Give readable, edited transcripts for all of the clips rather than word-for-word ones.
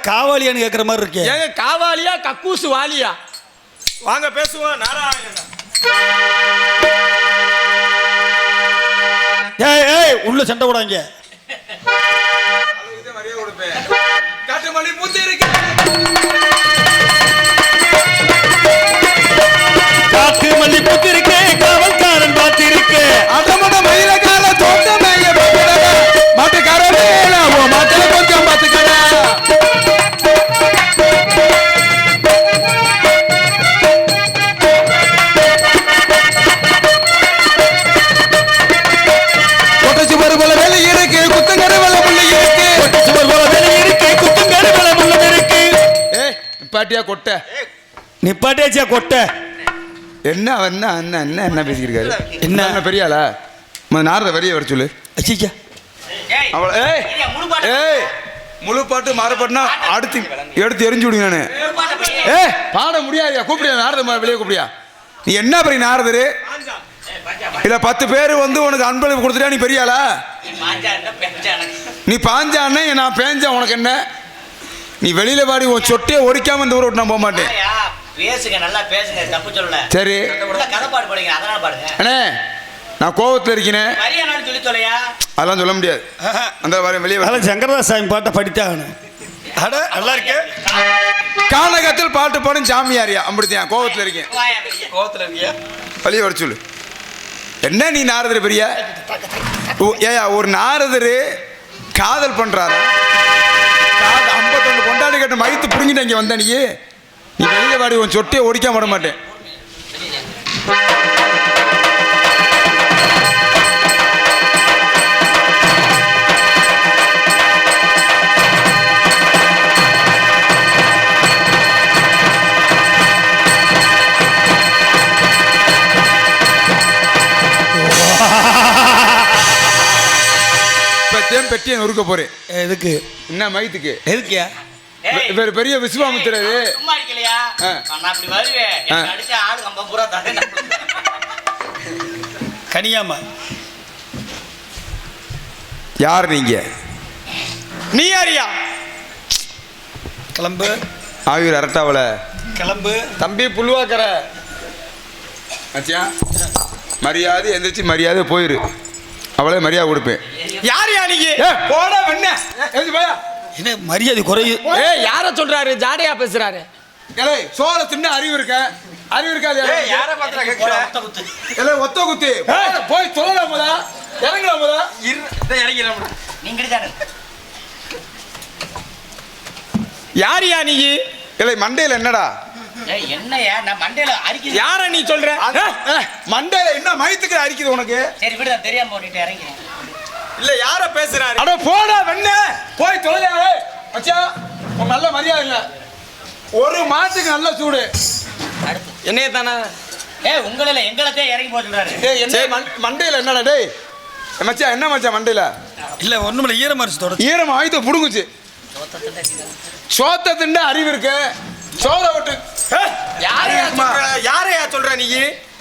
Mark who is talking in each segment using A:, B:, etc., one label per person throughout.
A: காவாலியான்னு கேட்குற மாதிரி இருக்கு.
B: ஏங்க காவாலியா கக்கூசு வாலியா? வாங்க பேசுவோம். நாராயணன்
A: ஏய் உள்ள சண்டை போடாங்க.
B: காட்டுமல்லி பூத்து இருக்கு,
A: காட்டு மல்லி பூத்து இருக்கு, காவல்காரன் பார்த்து இருக்கு.
B: அதமட மயில கால தோட்ட மேய மாட்டுக்காரே மாட்டுல கொஞ்சம் பார்த்துக்கடா. சுவர் போல வேலை இருக்கு, குத்தங்கரை வேலை முள்ள இருக்கு. சுவர் போல வேலை இருக்கு, குத்தங்கரை வேலை முள்ள இருக்கு. நிப்பாட்டியா கொட்டை?
A: நிப்பாட்டியாச்சியா கொட்டை?
B: என்ன என்ன என்ன என்ன என்ன பேசிக்கிருக்காரு? என்ன பெரிய ஆளா? நாரத வெளியே வர சொல்லு.
A: அச்சிச்சா
B: அவள ஏய் முழு பாட்டு மாறுபாட்டுனா அடுத்து எடுத்து எரிஞ்சு விடுங்க. நான் பாட முடியாதியா, கூப்பிடியா நாரத வெளியே கூப்பிடியா? நீ என்ன பெரிய நாரதரு? இல்ல 10 பேர் வந்து உனக்கு அன்பளிப்பு கொடுத்துட்டா நீ பெரிய ஆளா? நீ பாஞ்சானே நான் பேஞ்சேன், உனக்கு என்ன? நீ வெளியில பாடி உன் சொட்டையை ஒடிக்காம இந்த ஊரை விட்டு நான் போக மாட்டேன்.
C: பேசுங்க, நல்லா பேசுங்க, தப்பு சொல்லல.
B: சரி
C: கதை பாடு பாடுங்க, அதனால பாடுங்க.
B: அண்ணே நான் கோவத்தில் இருக்கேன்,
C: சொல்லி தொலையா
B: அதெல்லாம் சொல்ல முடியாது. அந்த வர வெளியே வர
A: சங்கரதாஸ் சாமி பாட்டை படித்தாகணும்.
B: அட நல்லா இருக்கு. கானகத்தில் பாட்டு பாடும் சாமியாரியா? அப்படித்தான் கோவத்தில் இருக்கேன். கோவத்தில் இருக்கியா? வெளியே வர சொல்லு. என்ன நீ நாரதர் பெரிய ஏயா? ஒரு நாரதர் காதல் பண்றாரு, 52 கொண்டாடி கட்ட மயித்து புடுங்கிட்டு இங்கே வந்த நீ வெளியே வாடி உன் சொட்டையை ஒடிக்க விட மாட்டேன். பெட்டியை நொறுக்க போறேன். எதுக்கு? என்ன மயித்துக்கு? எதுக்கியா? இவர் பெரிய விஸ்வாமித்திரரு.
A: கனியாமா
B: யார் நீங்க?
A: நீ யாரியா? கிளம்பு.
B: ஆயூர் அரட்டாவல
A: கிளம்பு.
B: தம்பி புல்வாக்கற மரியாதை எந்திரிச்சு மரியாதை போயிரு. அவளே மரியாதை கொடுப்பேன்.
A: யார் நீங்க?
B: போடா வெண்ண
A: என்ன மரியாதை குறையுது?
D: யார சொல்றாரு? ஜாடையா பேசுறாரு.
B: சோழ தின்ன அறிவு இருக்க, அறிவு இருக்காது. ஒத்த குத்தி போய் சொல்லலாமதா? இறங்கலாமதா?
C: இறங்கிறோம். நீங்க
A: யாரியா நீ?
B: இல்லை மண்டையில என்னடா?
C: என்னையா நான் மண்டையில அரிக்குது.
A: யார நீ சொல்ற?
B: மண்டையில என்ன மயித்துக்கு அரிக்குது உனக்கு?
C: சரி விடு, தெரியாம போட்டுட்டு இறங்கிறேன்.
A: இல்ல யார பேசுறாரு?
B: அட போடா வெண்ண போய் தொலையா. மச்சான் உன் நல்ல மரியாதை இல்ல. ஒரு மாட்டுக்கு நல்ல சூடு.
A: என்னைய தானே?
C: உங்கள எங்களத்தே இறங்கி போட்டுறாரு.
B: என்ன மண்டையில என்னடா? டேய் மச்சான் என்ன மச்சான் மண்டையில?
A: இல்ல ஒண்ணுமில்ல, ஈரம் அரிசி தொடச்சு.
B: ஈரம் ஆயுத புடுங்குச்சு. சோத்த திண்ட அறிவு இருக்கு. சோற விட்டு
A: யாரையா சொல்ற நீ?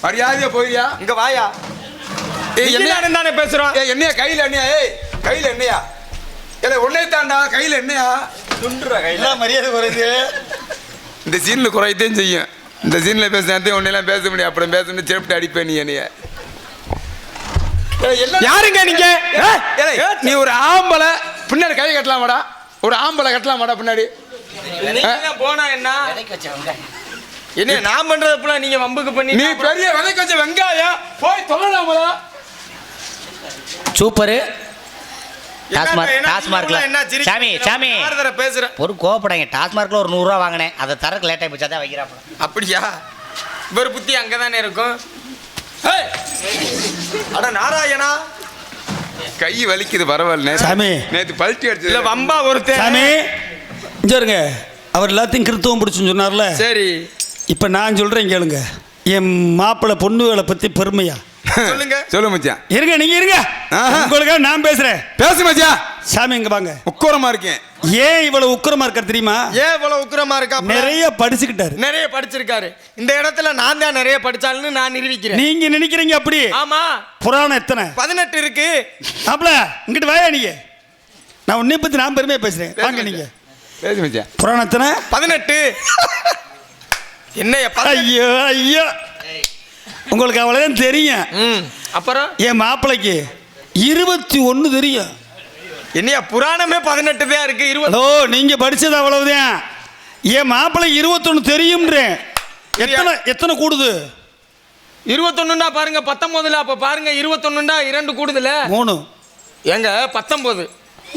B: மரியாதையா போயியா?
A: இங்க வாயா. என்ன தானே பேசுறோம்?
B: என்னையா கையில என்னையா? கையில என்னையா? இல்ல உன்னை தாண்டா கையில என்னையா?
A: துண்டுற கையில மரியாதை குறையுது.
B: இந்த சீன்ல குறையத்தையும் செய்யும். இந்த சீன்ல பேசுறதே உன்னெல்லாம் பேச முடியும். அப்புறம் பேசணும் சேப்ட்டு அடிப்பேன் நீ என்னைய.
A: யாருங்க நீங்க?
B: நீ ஒரு ஆம்பளை பின்னாடி கை கட்டலாமாடா? ஒரு ஆம்பளை கட்டலாமாடா பின்னாடி?
A: போனா என்ன என்ன நான் பண்றதுல நீங்க வம்புக்கு பண்ணி
B: நீ பெரிய விலைக்கு வச்ச வெங்காயம் போய் சொல்லலாமடா?
C: சூப்பரு. டாஸ்மார்க்ல சாமி சாமி ஒரு கோவப்படாங்க. டாஸ்மார்க்ல ஒரு 100 ரூபா வாங்கினேன், அதை தரக்கு லேட்டாக போச்சா தான் வைக்கிறாப்ப.
A: அப்படியா? இவர் புத்தி அங்கதானே இருக்கும். அட நாராயணா,
B: கை வலிக்குது பரவாயில்ல.
A: சாமி
B: நேற்று பல்ட்டி அடிச்சு
A: இல்ல வம்பா ஒருத்தன். சாமி இங்க இருங்க. அவர் எல்லாத்தையும் கிறித்துவம் பிடிச்சுன்னு சொன்னார்ல.
B: சரி
A: இப்ப நான் சொல்றேன் கேளுங்க. என் மாப்பிள்ளை பொண்ணுகளை பத்தி பெருமையா
B: சொல்லுங்க. சொல்லு மச்சான்.
A: இருங்க, நீங்க இருங்க. உங்களுக்காக நான் பேசுறேன்.
B: பேசு மச்சான்.
A: சாமி இங்க வாங்க.
B: உக்கரமா இருக்கேன்.
A: ஏன் இவ்வளவு உக்கிரமா இருக்காரு தெரியுமா?
D: ஏன் இவ்வளவு உக்கிரமா இருக்கா?
A: நிறைய படிச்சுக்கிட்டாரு,
D: நிறைய படிச்சிருக்காரு. இந்த இடத்துல நான் தான் நிறைய படிச்சாலுன்னு நான் நிரூபிக்கிறேன்.
A: நீங்க நினைக்கிறீங்க அப்படி?
D: ஆமா.
A: புராணம் எத்தனை?
D: 18 இருக்கு.
A: அப்பல இங்கிட்டு வாயா. நீங்க நான் உன்னை பத்தி நான் பெருமையா பேசுறேன். வாங்க நீங்க.
B: பேசி மச்சான்.
D: புராணம் எத்தனை?
A: 18. என்னையா
D: ஐயோ ஐயோ, உங்களுக்கு அவ்வளோதான் தெரியும்.
A: அப்புறம்
D: என் மாப்பிள்ளைக்கு 21 தெரியும்.
A: என்னையா புராணமே 18 தான் இருக்கு. 20.
D: ஹலோ, நீங்க படிச்சது அவ்வளவுதான். என் மாப்பிள்ளை 21 தெரியும்ன்றேன். எத்தனை கூடுது?
A: 21 பாருங்க 19. அப்ப பாருங்க 21 2 கூடுதுல
D: 3.
A: எங்க 19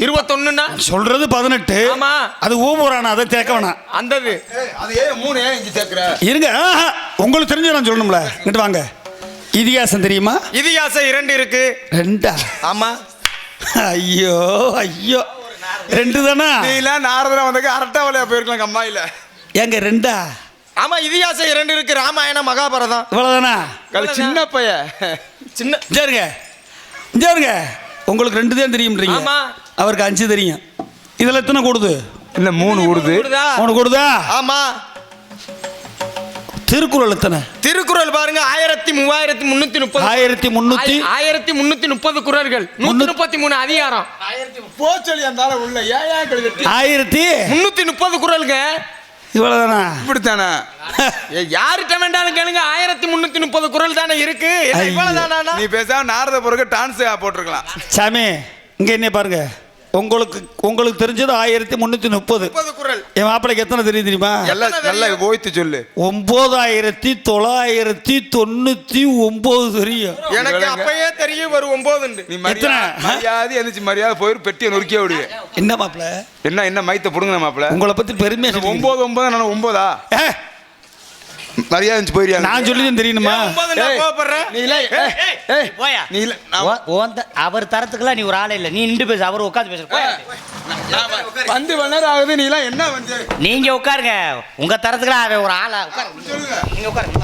A: 21
D: சொல்றது 18.
A: ஆமா,
D: அது ஊமுறானா, அதை சேர்க்க வேணாம்.
A: அந்தது
B: அது ஏன் 3 ஏன் இங்க சேர்க்கிற?
D: இருங்க, உங்களுக்கு தெரிஞ்சு நான் சொல்லணும்ல. இங்கிட்டு வாங்க. இதிகாசம் தெரியுமா?
A: இதிகாசம் 2 இருக்கு.
D: 2?
A: ஆமா.
D: ஐயோ ஐயோ, 2 தானா?
B: நீலாம் நாரதரா வந்தக்கு அரட்டா வலையா போயிருக்கலாம் கம்மாயில.
D: ஏங்க 2?
A: ஆமா, இதிகாசம் 2 இருக்கு. ராமாயணம் மகாபாரதம்
D: இவ்வளவுதானா?
B: சின்ன பைய
A: சின்ன
D: சரிங்க. உங்களுக்கு 2 தான் தெரியும்ன்றீங்க.
A: ஆமா,
D: அவருக்கு 5 தெரியும். இதுல எத்தனை கூடுது?
B: இல்ல 3 கூடுது.
D: 3 கூடுதா?
A: ஆமா.
D: திருக்குறள் எத்தனை?
A: திருக்குறள் பாருங்க 1330. 1330 குறள்கள், 133 அதிகாரம்.
B: போச்சொல்லி அந்த உள்ள ஏன் கழுதி
A: 1330 குறள்ங்க.
D: இவ்வளவுதானா?
B: இப்படித்தானே
A: யார்கிட்ட வேண்டாலும் கேளுங்க, 1330 குறள் தானே இருக்கு. இவ்வளவுதானா?
B: நீ பேசாம நாரத பிறகு டான்ஸ் போட்டிருக்கலாம்.
D: சாமி, இங்க என்ன பாருங்க. உங்களுக்கு தெரிஞ்சது 1330
A: குறள்.
D: என் மாப்பிளைக்கு எத்தனை தெரியும் தெரியுமா?
B: நல்லா ஓய்த்து சொல்லு.
D: 9999 தெரியும்.
A: எனக்கு அப்பயே தெரியும் ஒரு 9.
B: நீ மரியாதை எந்திரிச்சு மரியாதை போயிரு, பெட்டியை நொறுக்கியே விடுவேன்.
D: என்ன மாப்பிள?
B: என்ன மைத்த புடுங்க மாப்பிள?
D: உங்களை பத்தி பெருமையா
B: 9 நான் 9ஆ? மரியாதை போயிருயா?
D: நான் சொல்லி தெரியணுமா?
C: அவர் தரத்துக்குலாம் நீ ஒரு ஆளே இல்ல. நீ நின்று பேச, அவர் உட்காந்து பேச.
B: வந்து நேரம் ஆகுது. நீ எல்லாம் என்ன வந்து
C: நீங்க உட்காருங்க. உங்க தரத்துக்குலாம் அவன் ஒரு ஆளா?
B: சொல்லுங்க.
C: நீங்க உட்காருங்க.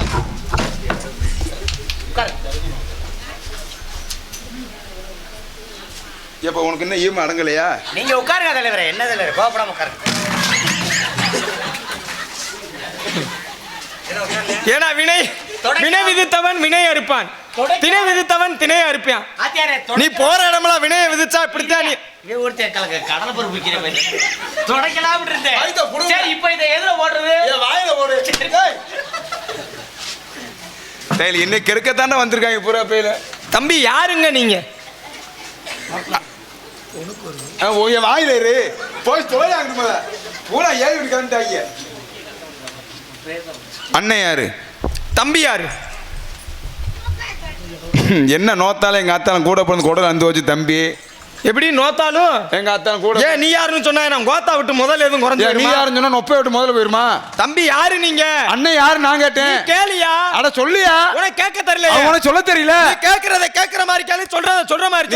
B: இப்ப உனக்கு என்ன ஈம அடங்கலையா?
C: நீங்க உட்காருங்க தலைவரே. என்ன தலைவர் கோபப்படாம உட்காருங்க.
A: ஏன்னா வினை விதித்தவன் வினை அறுப்பான், திணை விதித்தவன் திணை அறுப்பான். நீ போற இடமெல்லாம் வினையை விதிச்சா இப்படித்தான். நீ
C: கடலை பருப்பு விற்கிற மாதிரி தொடக்கலாம் இருந்தேன். சரி, இப்போ இதை எதுல போடுறது?
B: வாயில போடு. என்ன கெடுக்கத்தானே வந்திருக்காங்க பூரா பேல.
A: தம்பி யாருங்க நீங்க?
B: வாயில இரு. போய் தொலையாங்க பூரா ஏறி விட்டுக்காங்க. அண்ணன் யாரு?
A: தம்பி யாரு?
B: என்ன நோத்தாலும் எங்க அத்தாலும் கூட பிறந்து கூட வந்து வச்சு தம்பி.
A: எப்படி நோத்தாலும்
B: எங்க அத்தாலும் கூட.
A: ஏன் நீ யாருன்னு சொன்னா நான் கோத்தா விட்டு முதல்ல எதுவும் குறைஞ்சு?
B: நீ யாருன்னு சொன்னா நொப்பை விட்டு முதல்ல போயிருமா?
A: தம்பி யாரு நீங்க?
B: அண்ணன் யாரு நான் கேட்டேன்.
A: கேளியா?
B: அட சொல்லியா?
A: உனக்கு கேட்க தெரியல.
B: உனக்கு சொல்ல தெரியல.
A: கேக்குறத கேக்குற மாதிரி கேளு, சொல்ற மாதிரி
B: சொல்ற மாதிரி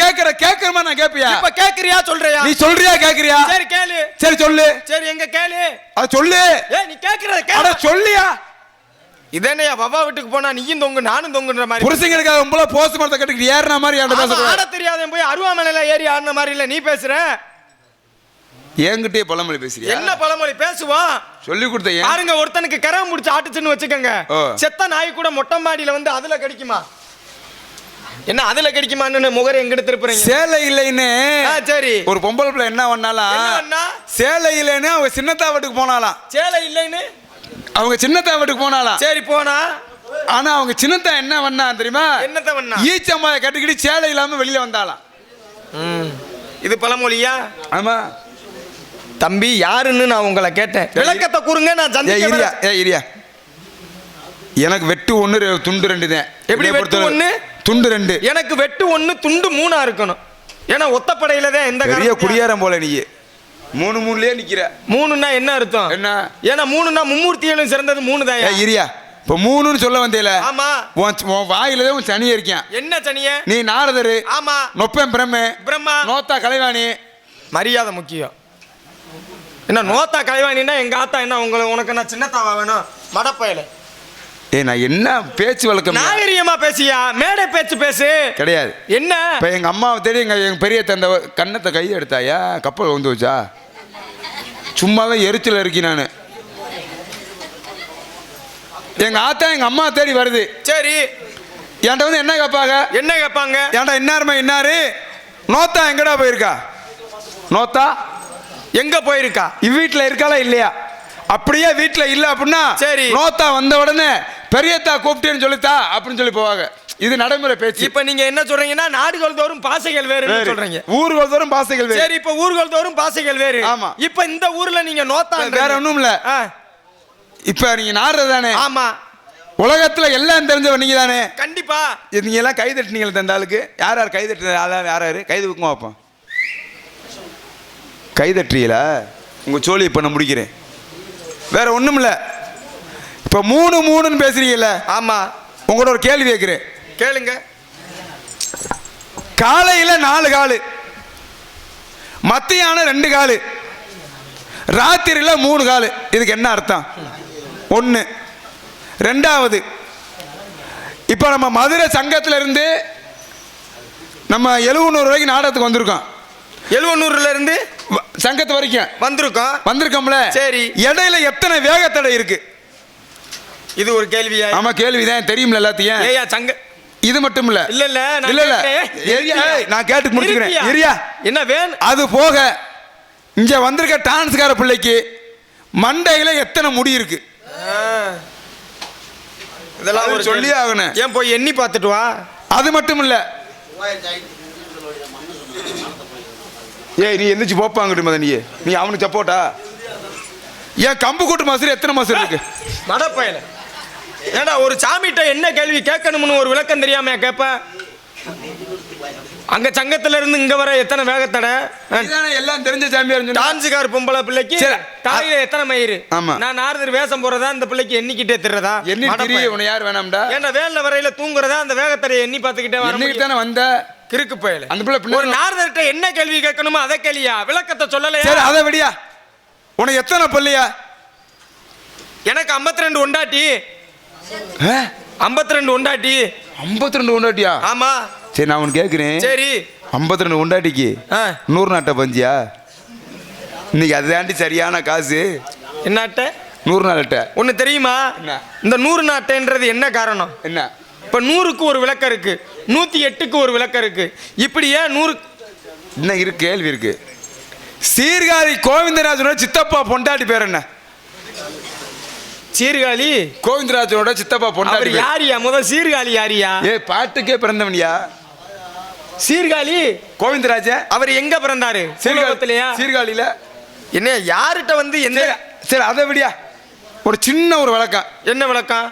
B: கேக்குற மாதிரி நான் கேப்பியா?
A: இப்ப கேக்குறியா சொல்றியா?
B: நீ சொல்றியா கேக்குறியா?
A: சரி கேளு.
B: சரி சொல்லு.
A: சரி எங்க கேளு.
B: அத சொல்லு.
A: ஏய் நீ கேக்குறத கேளு.
B: அட சொல்லியா?
A: இதேனையா வவ்வா வீட்டுக்கு போனா நீயும் தொங்கு நானும் தொங்குன்ற மாதிரி.
B: புருஷங்களுக்காக உங்கள போஸ்ட் மரத்தை கட்டிட்டு ஏறின மாதிரி என்கிட்ட பேசுற.
A: ஆட தெரியாதே போய் அருவாமலையில ஏறி ஆடுன மாதிரி இல்ல நீ பேசுற.
B: என்கிட்டயே பழமொழி பேசுறியா?
A: என்ன பழமொழி பேசுவான்?
B: சொல்லி கொடுத்த.
A: பாருங்க, ஒருத்தனுக்கு கரம் முடிச்சு ஆட்டுச்சுன்னு வச்சுக்கோங்க, செத்த நாய் கூட மொட்டை மாடியில வந்து அதுல கடிக்குமா? என்ன அதுல கடிக்குமான்னு முகரை எங்கிட்ட திருப்புறீங்க?
B: சேலை இல்லைன்னு
A: சரி
B: ஒரு பொம்பளை பிள்ளை என்ன பண்ணாலாம்? சேலை இல்லைன்னு அவங்க சின்னத்தா வீட்டுக்கு போனாலாம்.
A: சேலை இல்லைன்னு
B: அவங்க சின்னத்தா வீட்டுக்கு போனாலாம்.
A: சரி போனா.
B: ஆனா அவங்க சின்னத்தா என்ன பண்ணா தெரியுமா?
A: என்னத்த பண்ணா?
B: ஈச்சம்மாய கட்டிக்கிட்டு சேலை இல்லாம வெளியில வந்தாலாம்.
A: இது பழமொழியா?
B: ஆமா
A: தம்பி யாருன்னு நான் உங்களை கேட்டேன், விளக்கத்தை கூறுங்க. நான்
B: சந்திக்க. எனக்கு வெட்டு 1 துண்டு 2 தான்.
A: எப்படி வெட்டு 1
B: துண்டு 2? எனக்கு
A: வெட்டு 1 துண்டு 3 இருக்கணும். ஏன்னா ஒத்தப்படையில தான் எந்த
B: பெரிய குடியாரம் போல நீ 3 நிக்கிற.
A: 3ன்னா என்ன அர்த்தம்?
B: என்ன?
A: ஏன்னா 3ன்னா மும்மூர்த்திகளும் சிறந்தது 3 தான்.
B: இரியா இப்ப 3ன்னு சொல்ல வந்தேல.
A: ஆமா.
B: உன் வாயில உன் சனிய இருக்கான்.
A: என்ன சனிய? நீ
B: நாரதரு.
A: ஆமா.
B: நொப்பம் பிரம்மா. நோத்தா கலைவாணி.
A: மரியாதை முக்கியம். என்ன நோத்தா கலைவாணின்னா எங்க ஆத்தா என்ன உனக்கு நான் சின்னத்தாவா வேணும்? மடப்பயல.
B: நான் என்ன பேச்சு வழக்கம்?
A: நாகரிகமா பேசியா? மேடை பேச்சு பேசு.
B: கிடையாது.
A: என்ன?
B: இப்ப எங்க அம்மாவை தேடி எங்க பெரிய தந்தை கண்ணத்தை கை எடுத்தாயா? கப்பல் வந்து வச்சா? சும்மாவே எரிச்சல் இருக்கி நானு. எங்க ஆத்தா எங்க அம்மா தேடி வருது.
A: சரி
B: என்கிட்ட வந்து என்ன கேட்பாங்க?
A: ஏன்டா
B: இன்னாருமா இன்னாரு நோத்தா எங்கடா போயிருக்கா? நோத்தா
A: எங்க போயிருக்கா?
B: வீட்டுல இருக்காளா இல்லையா? அப்படியே வீட்டுல இல்ல அப்படின்னா
A: சரி,
B: நோத்தா வந்த உடனே பெரியத்தா கூப்பிட்டேன்னு சொல்லித்தா அப்படின்னு சொல்லி போவாங்க. இது நடைமுறை பேச்சு.
A: இப்ப நீங்க என்ன சொல்றீங்கன்னா நாடுகள் தோறும் பாசைகள் வேறுன்னு சொல்றீங்க.
B: ஊர்கள் தோறும் பாசைகள் வேறு.
A: சரி, இப்ப ஊர்கள் தோறும் பாசைகள் வேறு.
B: ஆமா.
A: இப்ப இந்த ஊர்ல நீங்க நோத்தா
B: வேற ஒண்ணும் இல்ல. இப்ப நீங்க நாடுறதானே?
A: ஆமா.
B: உலகத்துல எல்லாம் தெரிஞ்சவன் நீங்க தானே?
A: கண்டிப்பா.
B: நீங்க எல்லாம் கை தட்டினீங்களா? தந்த ஆளுக்கு யார் யார் கை தட்டுற ஆளா? யார் யாரு கை தூக்குமா வைப்போம்? கை தட்டுறீங்களா? உங்க சோழி இப்ப நான் முடிக்கிறேன். வேற ஒண்ணும் இல்ல. இப்ப 3 பேசுறீங்கல்ல?
A: ஆமா.
B: உங்களோட ஒரு கேள்வி கேட்கிறேன்,
A: கேளுங்க.
B: காலையில 4 காலு, மத்தியானம் 2 காலு, ராத்திரியில 3 காலு. இதுக்கு என்ன அர்த்தம்? ஒன்று. ரெண்டாவது, இப்போ நம்ம மதுரை சங்கத்துல இருந்து நம்ம 700 ரூபாய்க்கு நாடகத்துக்கு வந்திருக்கோம்.
A: 700ல இருந்து
B: சங்கத்து வரைக்கும் வந்திருக்கோம்ல.
A: சரி,
B: இடையில எத்தனை வேகத்தடை இருக்கு?
A: இது ஒரு கேள்வியா?
B: ஆமா, கேள்விதான். தெரியும்ல எல்லாத்தையும்.
A: ஏயா சங்க
B: இது மட்டும் இல்ல.
A: இல்ல இல்ல
B: நான் கேட்டு முடிச்சுக்கிறேன். இரியா,
A: என்ன வேணும்?
B: அது போக இங்க வந்திருக்க டான்ஸ்கார பிள்ளைக்கு மண்டையில எத்தனை முடி இருக்கு?
A: இதெல்லாம் ஒரு
B: சொல்லி ஆகணும்.
A: ஏன் போய் எண்ணி பார்த்துட்டு வா.
B: அது மட்டும் இல்ல. ஏய், நீ எந்திரிச்சு போப்பாங்கிட்டு நீ அவனுக்கு சப்போட்டா? ஏன் கம்பு கூட்டு மசூர் எத்தனை மசூர் இருக்கு?
A: மடப்பயல. ஏடா ஒரு சாமிகிட்ட என்ன கேள்வி கேட்கணும்னு ஒரு விளக்கம் தெரியாம கேப்ப? அங்க சங்கத்துல இருந்து இங்க வர எத்தனை வேகத்தடை?
B: எல்லாம் தெரிஞ்ச சாமியார்.
A: டான்ஸுக்கார பொம்பளை பிள்ளைக்கு தலையில எத்தனை மயிறு?
B: ஆமா.
A: நான் நாரதர் வேஷம் போறதா இந்த பிள்ளைக்கு எண்ணிக்கிட்டே திர்றதா?
B: உன யார் வேணாம்டா?
A: ஏன்னா வேலை வரையில தூங்குறதா அந்த வேகத்தடையை எண்ணி பார்த்துக்கிட்டே வர
B: வந்த
A: கிறுக்கு பயல.
B: அந்த பிள்ளை
A: ஒரு நாரதர்கிட்ட என்ன கேள்வி கேட்கணுமோ அதை கேளியா, விளக்கத்தை சொல்லலையா?
B: சரி, அதை விடியா. உனக்கு எத்தனை பள்ளியா?
A: எனக்கு 52 ஒண்டாட்டி. 52 ஒண்டாட்டி.
B: 52 ஒண்டாட்டியா?
A: ஆமா.
B: சரி, நான் உனக்கு கேட்கிறேன்.
A: சரி,
B: 52 ஒண்டாட்டிக்கு 100 நாட்டை பஞ்சியா? இன்னைக்கு அதுதாண்டி சரியான காசு.
A: என்ன அட்டை?
B: 100 நாள் அட்டை.
A: ஒன்னு தெரியுமா? இந்த 100 நாட்டைன்றது என்ன காரணம்?
B: என்ன?
A: இப்ப 100க்கு ஒரு விளக்கம் இருக்கு, 108க்கு ஒரு விளக்கம் இருக்கு. இப்படியே 100
B: என்ன இருக்கு? கேள்வி இருக்கு. சீர்காழி கோவிந்தராஜனோட சித்தப்பா பொண்டாட்டி பேர் என்ன?
A: சீர்காழி
B: கோவிந்தராஜனோட சித்தப்பா பொண்டாட்டி
A: யாரியா? முதல் சீர்காழி யாரியா?
B: பாட்டுக்கே பிறந்தவனியா
A: சீர்காழி
B: கோவிந்தராஜ.
A: அவர் எங்க பிறந்தாரு?
B: சீர்காழியில.
A: என்ன யார்கிட்ட வந்து எந்த?
B: சரி, அதை விடியா. ஒரு சின்ன ஒரு விளக்கம்.
A: என்ன விளக்கம்?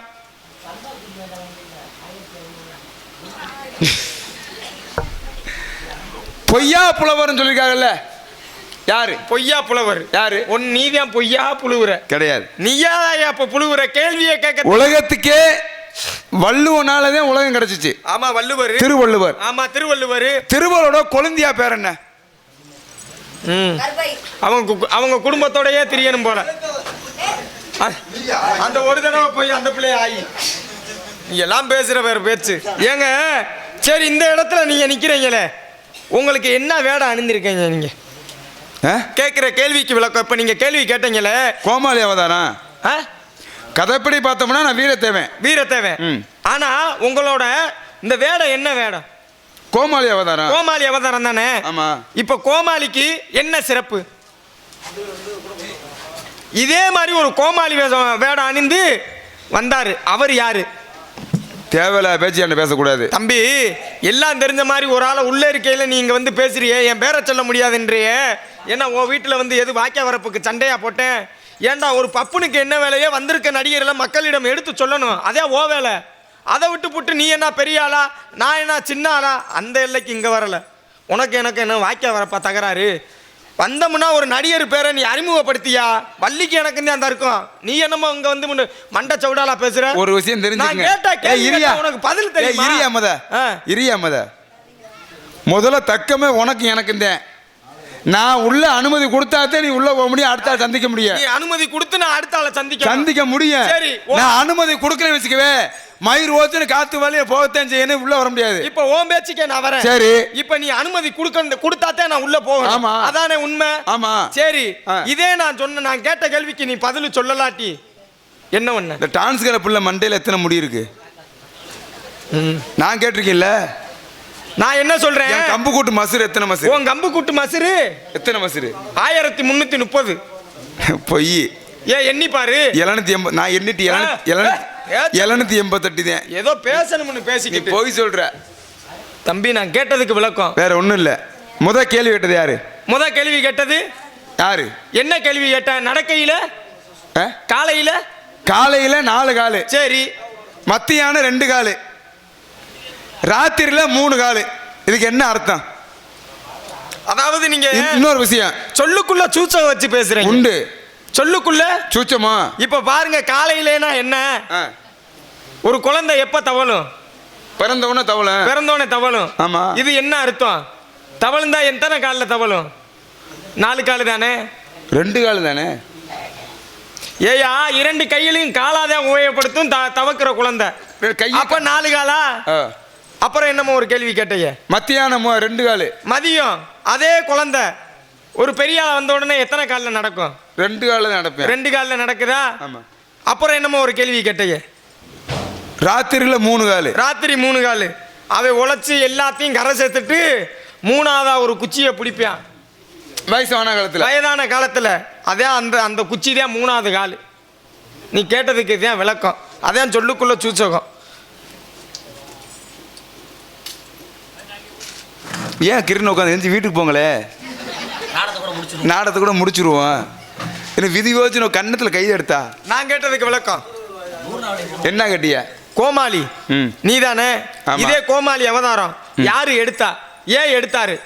B: பொய்யா புலவர்னு சொல்லிருக்காங்கல்ல, யாரு
A: பொய்யா புலவர்?
B: யாரு?
A: நீதான் பொய்யா புழுவுற
B: கிடையாது.
A: நீயா அப்ப புழுவுற? கேள்வியை கேட்க
B: உலகத்துக்கே வள்ளுவனாலதான் உலகம் கிடைச்சிச்சு.
A: ஆமா, வள்ளுவர்.
B: திருவள்ளுவர்.
A: ஆமா, திருவள்ளுவர்.
B: திருவள்ளுவரோட கொழுந்தியா பேர் என்ன?
A: அவங்க குடும்பத்தோடயே தெரியணும் போல. அந்த ஒரு தடவை போய் அந்த பிள்ளைய ஆகி நீ எல்லாம் பேசுற வேற பேச்சு. ஏங்க சரி, இந்த இடத்துல நீங்க நிக்கிறீங்களே, உங்களுக்கு என்ன வேடை அணிந்திருக்கீங்க? நீங்க கேட்கிற கேள்விக்கு விளக்கம். இப்ப நீங்க கேள்வி கேட்டீங்களே,
B: கோமாளி அவதாரம். கதைப்படி பார்த்தோம்னா நான் வீரத்தேவன். வீரத்தேவன்.
A: ஆனா உங்களோட இந்த வேடை என்ன வேடம்?
B: கோமாளி அவதாரம்.
A: கோமாளி அவதாரம் தானே?
B: ஆமா.
A: இப்ப கோமாளிக்கு என்ன சிறப்பு? இதே மாதிரி ஒரு கோமாளி வேடம் அணிந்து வந்தாரு. அவர் யாரு?
B: தேவையில்ல பேச்சு என்ன பேசக்கூடாது
A: தம்பி. எல்லாம் தெரிஞ்ச மாதிரி ஒரு ஆளை உள்ள இருக்கையில நீங்க வந்து பேசுறியே, என் பேரை சொல்ல முடியாதுன்றியே. ஏன்னா உன் வீட்டுல வந்து எது வாக்கிய வரப்புக்கு சண்டையா போட்டேன்? ஏன்டா ஒரு பப்புனுக்கு என்ன வேலையே வந்திருக்க நடிகர்களை மக்களிடம் எடுத்து சொல்லணும், அதே ஓ வேலை. அதை விட்டு புட்டு நீ என்ன பெரிய ஆளா, நான் என்ன சின்ன ஆளா, அந்த எல்லைக்கு இங்க வரல. உனக்கு எனக்கு என்ன வாக்கிய வரப்பா தகராறு? வந்தோம்னா ஒரு நடிகர் பேரை நீ அறிமுகப்படுத்தியா? வள்ளிக்கு எனக்கு தான் அந்த இருக்கும். நீ என்னமோ அங்க வந்து மண்ட சவுடாலா பேசுற?
B: ஒரு விஷயம் தெரிஞ்சுங்க.
A: உனக்கு பதில் தெரியுமா?
B: முதல்ல தக்கமே உனக்கு எனக்கு தான். நான் உள்ள அனுமதி கொடுத்தாதே நீ உள்ள போக முடியும், அடுத்த ஆள் சந்திக்க முடியும்.
A: நீ அனுமதி கொடுத்து நான் அடுத்த ஆளை சந்திக்க முடியும்.
B: சரி, நான் அனுமதி கொடுக்கலன்னு வச்சுக்கவே, மயிர் ஓத்துன்னு காத்து வழிய போகத்தான் செய்யணும், உள்ள வர முடியாது.
A: இப்ப ஓம் பேச்சுக்கே நான் வரேன். சரி, இப்ப நீ அனுமதி கொடுத்தாத்தே நான் உள்ள போகணும். ஆமா, அதானே உண்மை. ஆமா. சரி, இதே நான் சொன்ன நான் கேட்ட கேள்விக்கு நீ பதில் சொல்லலாட்டி என்ன ஒண்ணு?
B: இந்த டான்ஸ்கிற புள்ள மண்டையில எத்தனை முடி இருக்கு? நான் கேட்டிருக்கேன்ல,
A: நான் என்ன சொல்றேன்,
B: என் கம்பு கூட்டு மசுறு எத்தனை மசுறு?
A: உன் கம்பு கூட்டு மசுரு
B: எத்தனை மசுறு?
A: 1330.
B: பொய்.
A: ஏன் எண்ணி பாரு.
B: 780. நான் எண்ணிட்டு 788 தான்.
A: ஏதோ பேசணும்னு
B: நீ
A: பேசிக்கிட்டு.
B: போய் சொல்ற.
A: தம்பி நான் கேட்டதுக்கு விளக்கம்.
B: வேற ஒண்ணும் இல்ல. முத கேள்வி கேட்டது யாரு?
A: முத கேள்வி கேட்டது
B: யாரு?
A: என்ன கேள்வி கேட்டேன்? நடக்கையில,
B: ஆ?
A: காலையில.
B: காலையில 4 காலு,
A: சரி.
B: மத்தியானம் 2 காலு, ராத்திரில 3 காலு. இதுக்கு என்ன அர்த்தம்?
A: அதாவது நீங்க
B: இன்னொரு விஷயம்,
A: சொல்லுக்குள்ள சூச்சம் வச்சு பேசுறீங்க.
B: உண்டு
A: சொல்லுக்குள்ள
B: சூச்சமா?
A: இப்ப பாருங்க, காலையிலனா என்ன? ஒரு குழந்தை எப்ப தவழும்?
B: பிறந்தவன தவள.
A: பிறந்தவனே தவழும்.
B: ஆமா.
A: இது என்ன அர்த்தம்? தவழுந்தா எத்தனை காலில் தவழும்? 4 காலு தானே?
B: 2 காலு தானே?
A: ஏயா 2 கையிலையும் காலாதான் உபயோகப்படுத்தும் தவக்கிற குழந்தை. அப்ப 4 காலா? அப்புறம் என்னமோ ஒரு கேள்வி கேட்டைய.
B: மத்தியானம் 2 காலு.
A: மதியம் அதே குழந்தை ஒரு பெரிய ஆளா வந்த உடனே எத்தனை காலில் நடக்கும்?
B: 2 காலில் நடப்பேன்.
A: 2 காலில் நடக்குதா?
B: ஆமா.
A: அப்புறம் என்னமோ ஒரு கேள்வி கேட்டைய.
B: ராத்திரில 3 காலு.
A: ராத்திரி 3 காலு. அவன் உழைச்சி எல்லாத்தையும் கரை சேர்த்துட்டு 3ஆவதா ஒரு குச்சியை பிடிப்பான்
B: வயசான காலத்துல.
A: வயதான காலத்துல. அதான் அந்த குச்சி தான் 3ஆவது காலு. நீ கேட்டதுக்கு தான் விளக்கம். அதான் சொல்லுக்குள்ள சூச்சகம்.
B: ஏன் கிருன்னு உட்காந்து எஞ்சி வீட்டுக்கு போங்களே. நாடத்தை கூட முடிச்சிருவோம். எனக்கு விதி யோசிச்சு கன்னத்தில் கை எடுத்தா.
A: நான் கேட்டதுக்கு விளக்கம்
B: என்ன கேட்டிய?
A: கோமாளி நீதானே?
B: ஆமா.
A: இதே கோமாளி அவதாரம் யாரு எடுத்தா? ஏன் எடுத்தாரு?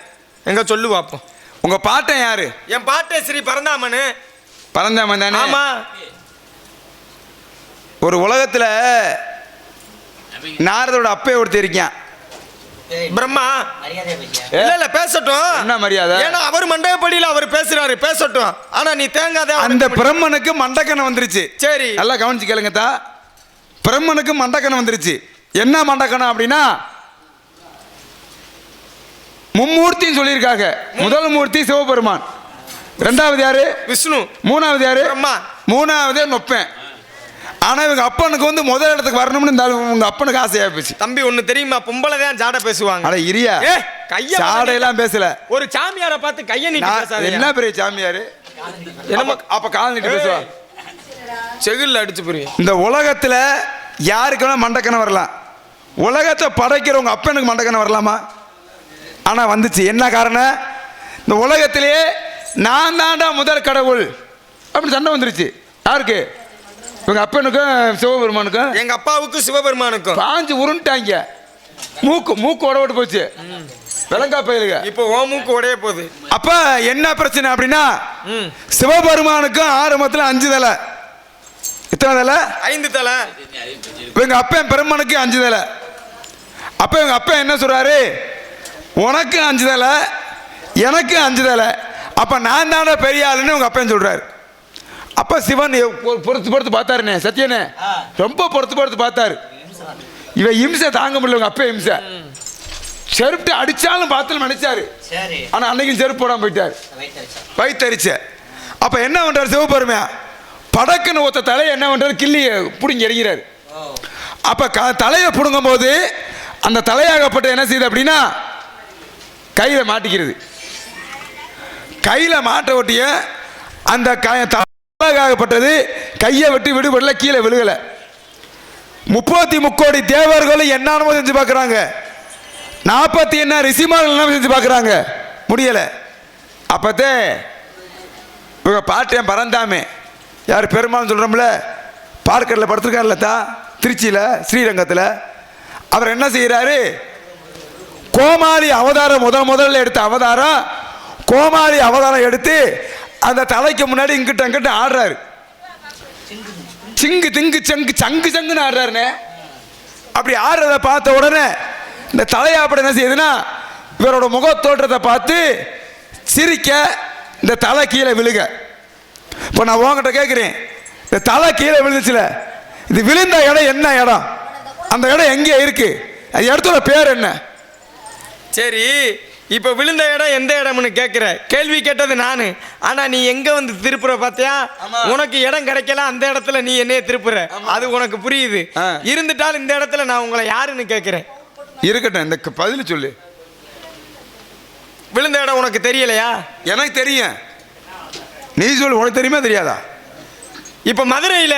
A: எங்க சொல்லு பாப்போம்.
B: உங்க பாட்டன் யாரு?
A: என் பாட்டை ஸ்ரீ பரந்தாமனு.
B: பரந்தாமன் தானே?
A: ஆமா.
B: ஒரு உலகத்துல நாரதோட அப்பே ஒருத்தர் இருக்கான்,
A: பிரம்மா. இல்ல இல்ல பேசட்டும்.
B: என்ன மரியாதை?
A: ஏன்னா அவர் மண்டபப்படியில அவர் பேசுறாரு, பேசட்டும். ஆனா நீ தேங்காத.
B: அந்த பிரம்மனுக்கு மண்டக்கணம் வந்துருச்சு.
A: சரி,
B: நல்லா கவனிச்சு கேளுங்க தா. பிரம்மனுக்கு மண்டக்கணம் வந்துருச்சு. என்ன மண்டக்கணம் அப்படின்னா, மும்மூர்த்தின்னு சொல்லியிருக்காங்க. முதல் மூர்த்தி சிவபெருமான், 2வது யாரு?
A: விஷ்ணு,
B: 3வது யாரு?
A: பிரம்மா,
B: 3வது நொப்பேன். ஆனா இவங்க அப்பனுக்கு வந்து முதல் இடத்துக்கு வரணும்னு உங்க அப்பனுக்கு ஆசையா போச்சு.
A: தம்பி ஒண்ணு தெரியுமா? பொம்பளை தான் ஜாட பேசுவாங்க.
B: அட இரியா,
A: கைய
B: ஜாடையெல்லாம் பேசல.
A: ஒரு சாமியாரை பார்த்து கைய நீட்டி பேசாதே.
B: என்ன பெரிய சாமியாரு? அப்ப கால் நீட்டி பேசுவா.
A: செகுல்ல அடிச்சு புரியும்.
B: இந்த உலகத்துல யாருக்கு வேணா மண்டக்கணம் வரலாம். உலகத்தை படைக்கிறவங்க அப்பனுக்கு மண்டக்கணம் வரலாமா? ஆனா வந்துச்சு. என்ன காரணம்? இந்த உலகத்திலேயே நான் தாண்டா முதல் கடவுள் அப்படின்னு சண்டை வந்துருச்சு. யாருக்கு? இவங்க அப்பனுக்கும் சிவபெருமானுக்கும்.
A: எங்க அப்பாவுக்கும் சிவபெருமானுக்கும்
B: பாஞ்சு உருண்டாங்க. மூக்கு உடவிட்டு போச்சு. விளங்கா பயிலுங்க.
A: இப்போ ஓ மூக்கு உடைய போகுது.
B: அப்ப என்ன பிரச்சனை அப்படின்னா, சிவபெருமானுக்கும் ஆரம்பத்தில் 5 தலை. எத்தனை தலை? 5
A: தலை.
B: இவங்க அப்பன் பிரம்மனுக்கு 5 தலை. அப்ப இவங்க அப்பன் என்ன சொல்றாரு? உனக்கு 5 தலை, எனக்கு 5 தலை. அப்ப நான் தானே பெரிய ஆளுன்னு உங்க அப்பன் சொல்றாரு. அப்ப சிவன் பொறுத்து பார்த்தாருனே, சத்தியனே ரொம்ப பொறுத்து பார்த்தாரு. இவன் இம்சை தாங்க முடியல. உங்க அப்ப இம்சை செருப்பு அடிச்சாலும் பார்த்து நினைச்சாரு. ஆனா அன்னைக்கும் செருப்பு போடாம போயிட்டாரு, வயிற்றுச்ச. அப்ப என்ன பண்றாரு சிவபெருமையா? படக்குன்னு ஒத்த தலையை என்ன பண்றாரு? கிள்ளி புடுங்கி எறிகிறாரு. அப்ப தலையை புடுங்கும் போது அந்த தலையாகப்பட்ட என்ன செய்யுது அப்படின்னா, கையில மாட்டிக்கிறது. கையில மாட்ட ஒட்டிய அந்த தலையாகப்பட்டது கையை விட்டு விடுபடல, கீழே விழுகல. 33 கோடி தேவர்களும் என்னென்னமோ செஞ்சு பார்க்குறாங்க. 41 ரிஷிமார்கள் என்ன செஞ்சு பார்க்குறாங்க, முடியல. அப்பத்தே இவங்க பாட்டேன் பறந்தாமே, யார் பெருமாள்னு சொல்கிறோம்ல, பார்க்கரில் படுத்துருக்காருல்ல தா, திருச்சியில் ஸ்ரீரங்கத்தில். அவர் என்ன செய்கிறாரு? கோமாளி அவதாரம் முதல்ல எடுத்த அவதாரம், கோமாளி அவதாரம் எடுத்து அந்த தலைக்கு முன்னாடி இங்கிட்ட அங்கிட்ட ஆடுறாரு. சிங்கு திங்கு சங்கு சங்கு சங்குன்னு ஆடுறாருன்னு. அப்படி ஆடுறத பார்த்த உடனே இந்த தலையாப்பட என்ன செய்யுதுன்னா, இவரோட முகத்தோற்றத்தை பார்த்து சிரிக்க இந்த தலை கீழே விழுக. இப்போ நான் உங்ககிட்ட கேட்குறேன், இந்த தலை கீழே விழுந்துச்சுல, இது விழுந்த இடம் என்ன இடம்? அந்த இடம் எங்கே இருக்கு? அது இடத்தோட பேர் என்ன?
A: சரி, இப்ப விழுந்த இடம் எந்த இடம்னு கேட்கிற கேள்வி கேட்டது நானு. ஆனா நீ எங்க வந்து திருப்புற பாத்தியா? உனக்கு இடம் கிடைக்கல, அந்த இடத்துல நீ என்னைய திருப்புற. அது உனக்கு புரியுது. இருந்துட்டாலும் இந்த இடத்துல நான் உங்களை யாருன்னு கேட்கிறேன்.
B: இருக்கட்டும், இந்த பதில் சொல்லு.
A: விழுந்த இடம் உனக்கு தெரியலையா?
B: எனக்கு தெரியும். நீ சொல்லு, உனக்கு தெரியுமா தெரியாதா?
A: இப்ப மதுரையில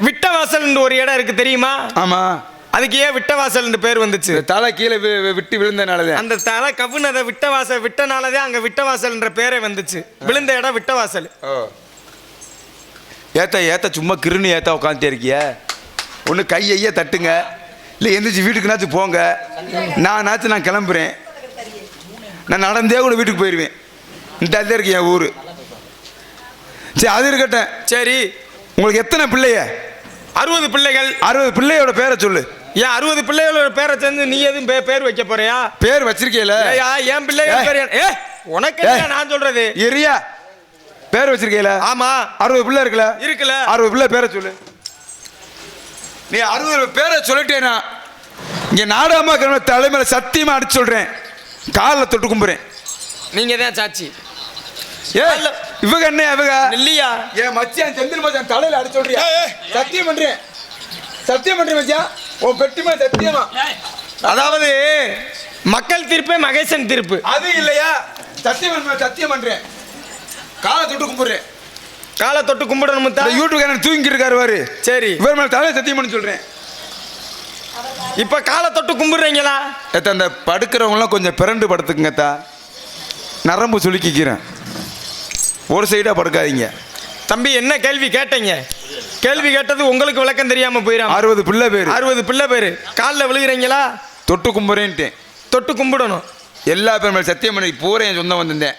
A: விட்டவாசல் ஒரு இடம் இருக்கு தெரியுமா?
B: ஆமா.
A: அதுக்கு ஏன் விட்டவாசல் பேர் வந்துச்சு?
B: தலை கீழே விட்டு விழுந்தனாலதான்.
A: அந்த தலை கவுனதை விட்டவாசல் விட்டனாலதான் அங்க விட்டவாசல் பேரே வந்துச்சு. விழுந்த இடம் விட்டவாசல்.
B: ஏத்த சும்மா கிருன்னு ஏத்த உட்காந்துட்டே இருக்கிய. ஒன்று கையையே தட்டுங்க, இல்லை எந்திரிச்சு வீட்டுக்குனாச்சும் போங்க. நான் கிளம்புறேன். நான் நடந்தே கூட வீட்டுக்கு போயிடுவேன். இந்த அதே இருக்கு என் ஊர். சரி, அது இருக்கட்டும்.
A: சரி,
B: உங்களுக்கு எத்தனை பிள்ளைய?
A: 60 பிள்ளைகள்.
B: 60 பிள்ளையோட பேரை சொல்லு.
A: ஏன் 60 பிள்ளைகளோட பேரை சேர்ந்து நீ எதுவும் பேர் வைக்க போறியா?
B: பேர் வச்சிருக்கேல?
A: என் பிள்ளைகள் பேர் உனக்கு நான் சொல்றது.
B: எரியா பேர் வச்சிருக்கேல?
A: ஆமா.
B: 60 பிள்ளை இருக்குல்ல? 60 பிள்ளை பேரை சொல்லு. நீ 60 பேரை சொல்லிட்டேனா இங்க நாடாமா தலைமையில சத்தியமா அடிச்சு சொல்றேன். காலில் தொட்டு கும்புறேன்.
A: நீங்க தான் சாட்சி.
B: இவங்க என்ன இவங்க
A: இல்லையா?
B: என் மச்சான் செந்தில் மச்சான் தலையில அடிச்சு சொல்றியா? சத்தியம் பண்றேன், சத்தியம் பண்றேன் மச்சான். உன் பெட்டிமா சத்தியமா.
A: அதாவது மக்கள் தீர்ப்பே மகேசன் தீர்ப்பு.
B: அது இல்லையா? சத்தியம் பண்றேன். காலை தொட்டு கும்பிடுறேன்.
A: காலை தொட்டு கும்பிடணும்.
B: யூடியூப் எனக்கு தூங்கி இருக்காரு பாரு.
A: சரி,
B: இவர் மேல தலையை சத்தியம் பண்ண சொல்றேன்.
A: இப்ப காலை தொட்டு கும்பிடுறீங்களா?
B: அந்த படுக்கிறவங்களாம் கொஞ்சம் பிறண்டு படுத்துக்குங்கத்தா. நரம்பு சுலுக்கிக்கிறேன். ஒரு சைடா படுக்காதீங்க.
A: தம்பி, என்ன கேள்வி கேட்டீங்க? கேள்வி கேட்டது உங்களுக்கு விளக்கம் தெரியாம போயிடும்.
B: 60 பிள்ளை பேரு.
A: 60 பிள்ளை பேரு. காலில் விழுகிறீங்களா?
B: தொட்டு கும்புறேன்ட்டேன்.
A: தொட்டு கும்பிடணும்.
B: எல்லா பேர் மேல சத்தியம் பண்ணி பூரா என் சொந்தம் வந்திருந்தேன்.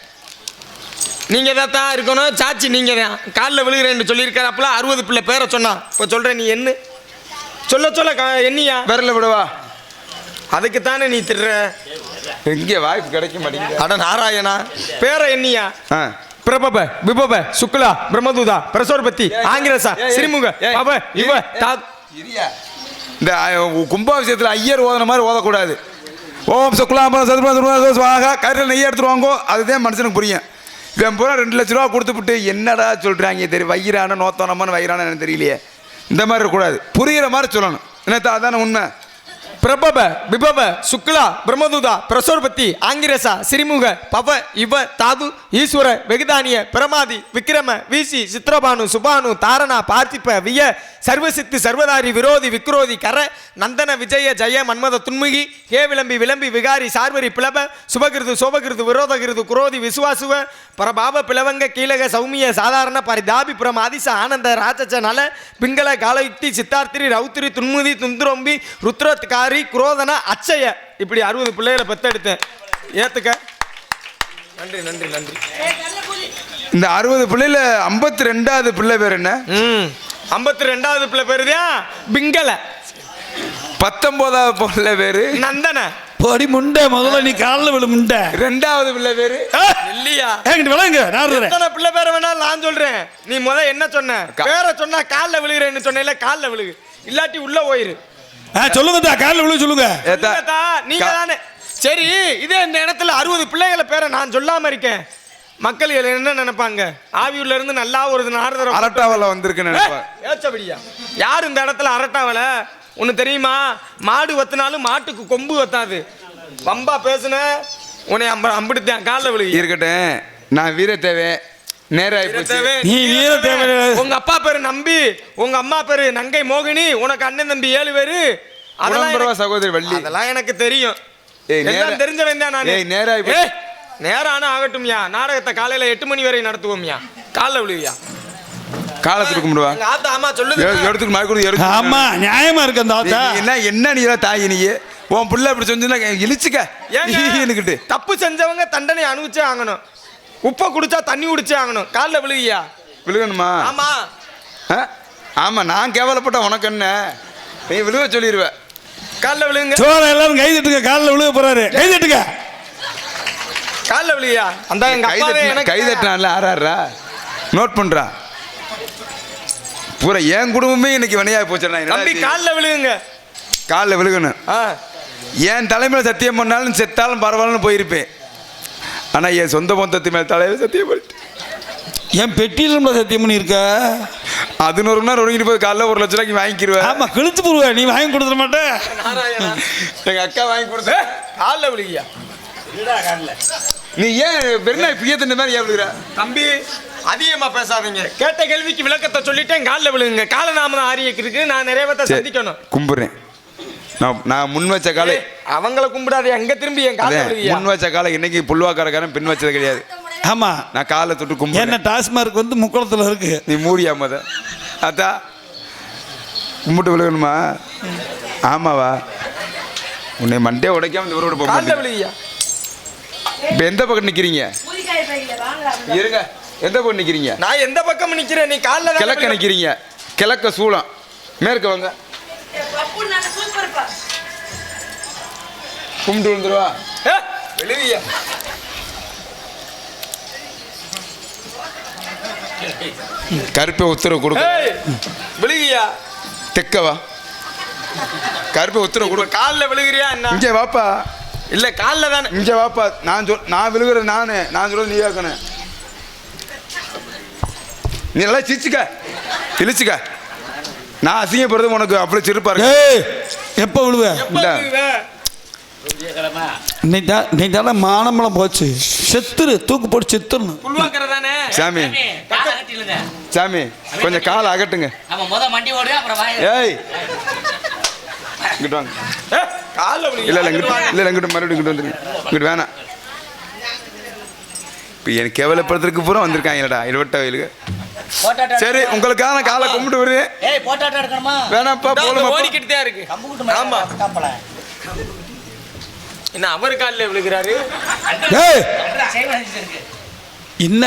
A: நீங்க தான் இருக்கணும் சாட்சி. நீங்க தான் காலில் விழுகிறேன்னு சொல்லியிருக்காருப்பல. 60 பிள்ளை பேரை சொன்னா இப்போ சொல்றேன். நீ என்ன சொல்ல என்னையா
B: விரல விடவா?
A: அதுக்கு தானே நீ திடுற.
B: எங்கே வாய்ப்பு கிடைக்க மாட்டேங்குது.
A: அட நாராயணா, பேரை என்னையா?
B: பிரபப
A: விபப சுக்லா பிரம்மதூதா பிரசோர்பத்தி ஆங்கிரசா சிறுமுக பப இவ
B: இந்த கும்பாபிஷேகத்தில் ஐயர் ஓதுன மாதிரி ஓதக்கூடாது. ஓம் சுக்லாம் கரையில் நெய்ய எடுத்துருவாங்கோ. அதுதான் மனுஷனுக்கு புரியும். இவன் பூரா 2 லட்ச ரூபா கொடுத்துவிட்டு என்னடா சொல்கிறாங்க தெரியும். வயிறான நோத்தனமான வயிறான எனக்கு தெரியலையே. இந்த மாதிரி இருக்கக்கூடாது. புரிகிற மாதிரி சொல்லணும். என்னத்தா அதான உண்மை.
A: பிரபப விபவ சுக்லா பிரம்மதூதா பிரசோர்பத்தி ஆங்கிரசா சிறிமுக பவ இவ தாது ஈஸ்வர வெகுதானிய பிரமாதி விக்ரம வீசி சித்ரபானு சுபானு தாரணா பார்த்திப விய சர்வசித்து சர்வதாரி விரோதி விக்ரோதி கர நந்தன விஜய ஜெய மன்மத துன்முகி ஹே விளம்பி விளம்பி விகாரி சார்வரி பிளப சுபகிருது சோபகிருது விரோதகிருது குரோதி விசுவாசுவ பரபாப பிளவங்க கீழக சௌமிய சாதாரண பரிதாபி புரம் ஆதிச ஆனந்த ராட்சச நல பிங்கள காலயுக்தி சித்தார்த்திரி ரௌத்திரி துன்முதி துந்துரொம்பி ருத்ரத்காரி குரோதன அச்சய. இப்படி 60 பிள்ளைகளை பெத்தெடுத்தேன். ஏத்துக்க. நன்றி நன்றி நன்றி.
B: இந்த 60 பிள்ளைல 52வது பிள்ளை பேர் என்ன?
A: 52வது பிள்ளை பேரு தான் பிங்கள.
B: 19வது பிள்ளை பேரு
A: நந்தன.
D: போடி முண்டை, முதல்ல நீ காலில் விழு முண்டை.
B: 2வது பிள்ளை பேரு
A: இல்லையா?
D: என்கிட்ட விளங்க.
A: எத்தனை பிள்ளை பேரை வேணாலும் நான் சொல்றேன். நீ என்ன சொன்ன? பேரை சொன்னா காலில் விழுகிறேன்னு சொன்ன. காலில் விழுகு, இல்லாட்டி உள்ள போயிரு.
D: சொல்லுங்கத்தா, காலில் விழு சொல்லுங்க.
A: நீங்க தானே. சரி, இதே இந்த இடத்துல 60 பிள்ளைகளை பேரை நான் சொல்லாம இருக்கேன். மக்கள் என்ன நினைப்பாங்க? ஆவியூர்ல இருந்து நல்லா ஒரு நாரதர்
B: அரட்டாவல வந்திருக்குன்னு நினைப்பாங்க.
A: ஏச்சபடியா யார் இந்த இடத்துல அரட்டாவல? ஒன்று தெரியுமா? மாடு வத்தினாலும் மாட்டுக்கு கொம்பு வத்தாது. வம்பா பேசுன உன்னை அம்பிடுத்தேன். காலில் விழுகு.
B: இருக்கட்டும், நான் வீரத்தேவை.
D: நீ வீரத்தேவை.
A: உங்க அப்பா பேரு நம்பி, உங்க அம்மா பேரு நங்கை மோகினி, உனக்கு அண்ணன் தம்பி 7 பேரு.
B: அதெல்லாம் சகோதரி வள்ளி.
A: அதெல்லாம் எனக்கு தெரியும். எல்லாம் தெரிஞ்சவன் தான் நான். நேரம் ஆனா ஆகட்டும்யா. நாடகத்தை காலையில 8 மணி வரை நடத்துவோம்யா. காலில் விழுவியா?
B: காலத்துக்கு கும்பிடுவா.
A: ஆமா சொல்லுது.
B: எடுத்துக்கு மாய்க்கு.
D: ஆமா, நியாயமா இருக்கு அந்த ஆத்தா.
B: என்ன நீ தாய்? நீ உன் பிள்ளை இப்படி செஞ்சுன்னா இழிச்சுக்க. ஏன்னுக்கிட்டு
A: தப்பு செஞ்சவங்க தண்டனை அனுபவிச்சே ஆகணும். உப்பை குடிச்சா தண்ணி குடிச்சே ஆகணும். காலில் விழுகியா?
B: விழுகணுமா?
A: ஆமா
B: ஆமா. நான் கேவலப்பட்ட உனக்கு என்ன? நீ விழுக சொல்லிடுவ.
A: காலில் விழுங்க.
D: சோழ எல்லாரும் கை தட்டுங்க. காலில் விழுக போறாரு. கை தட்டுங்க.
A: காலில் விழுகியா? அந்த
B: கை தட்டினான்ல ஆறாரா நோட் பண்றா. பூரா என் குடும்பமே இன்னைக்கு வினையா போச்சு.
A: தம்பி காலில் விழுகுங்க.
B: காலில் விழுகணும். என் தலைமையில சத்தியம் பண்ணாலும் செத்தாலும் பரவாயில்லன்னு போயிருப்பேன். ஆனா என் சொந்த பந்தத்து மேல தலையில சத்தியம் பண்ணிட்டு
D: என் பெட்டியில சத்தியம் பண்ணியிருக்க.
B: அது 100 மணி நேரம் ஒழுங்கிட்டு போய் காலைல 1 லட்ச ரூபாய்க்கு வாங்கிக்கிருவேன்.
D: ஆமா, கிழிச்சு போடுவேன். நீ வாங்கி கொடுத்துட மாட்டேன்.
B: எங்க அக்கா வாங்கி கொடுத்த.
A: காலில் விழுகியா?
B: நீ ஏன் வெறும் பிய தின்ன மாதிரி ஏன் விழுகிற?
A: தம்பி அதிகமா பேசாதீங்க. கேட்ட கேள்விக்கு விளக்கத்தை சொல்லிட்டேன், காலில் விழுங்க. காலநாமம் ஆரியக்கு நான் நிறைய பேர்த்த சந்திக்கணும்.
B: கும்பிடுறேன். நான் முன் வச்ச காலை
A: அவங்கள கும்பிடாதே, அங்க திரும்பி என் காலை விழுகியா?
B: முன் வச்ச காலை இன்னைக்கு புல்வாக்காரக்காரன் பின் வச்சது கிடையாது.
D: ஆமா,
B: நான் காலை தொட்டு
D: என்ன
B: கும்பிடுறேன்.
D: டாஸ்மார்க் வந்து முக்குளத்துல இருக்கு.
B: நீ மூடியா மத அத்தா கும்பிட்டு விழுகணுமா? ஆமாவா? உன்னை மண்டே உடைக்காம இந்த ஊரோட போக
A: காலில் விழுகியா?
B: இப்போ எந்த பக்கம் நிக்கிறீங்க? இருங்க, எந்த பக்கம் நிக்கிறீங்க?
A: நான் எந்த பக்கம் நிக்கிறேன்? நீ காலில்
B: கிழக்க நிக்கிறீங்க. கிழக்க சூளம், மேற்க வாங்க. கும்பிட்டு விழுந்துருவா.
A: விழுகியா?
B: கருப்பை உத்தரவு கொடுக்க.
A: விழுகியா?
B: தெக்கவா? கருப்பை உத்தரவு கொடு.
A: காலில் விழுகிறியா என்ன?
B: இங்கே வாப்பா.
A: இல்ல காலில் தானே.
B: இங்கே வாப்பா. நான் விழுகிறது நான் சொல்றது நீ கேட்கணும். நீ நல்லா சிரிச்சுக்க, இழிச்சுக்க. நான் அசிங்கப்படுறது உனக்கு அப்படி சிரிப்பா இருக்கு.
D: எப்போ விழுவேன்? நீ தானே மானம்பளம் போச்சு. செத்துரு, தூக்கு போட்டு செத்துருணும்.
B: சாமி சாமி கொஞ்சம் காலை அகட்டுங்க. ஏய் இங்கிட்டு வாங்க. இல்ல இங்கிட்டு மறுபடியும் இங்கிட்டு வந்துருங்க. இங்கிட்டு வேணாம். இப்போ எனக்கு கேவலப்படுறதுக்கு பூரா வந்திருக்காங்கடா இருவட்ட வயலுக்கு. சரி, உங்களுக்கான காலை கும்பிட்டு வருது. வேணாப்பா, போகணும்.
A: ஓடிக்கிட்டே இருக்கு. ஆமா, என்ன அவர் காலில் விழுகிறாரு?
D: என்ன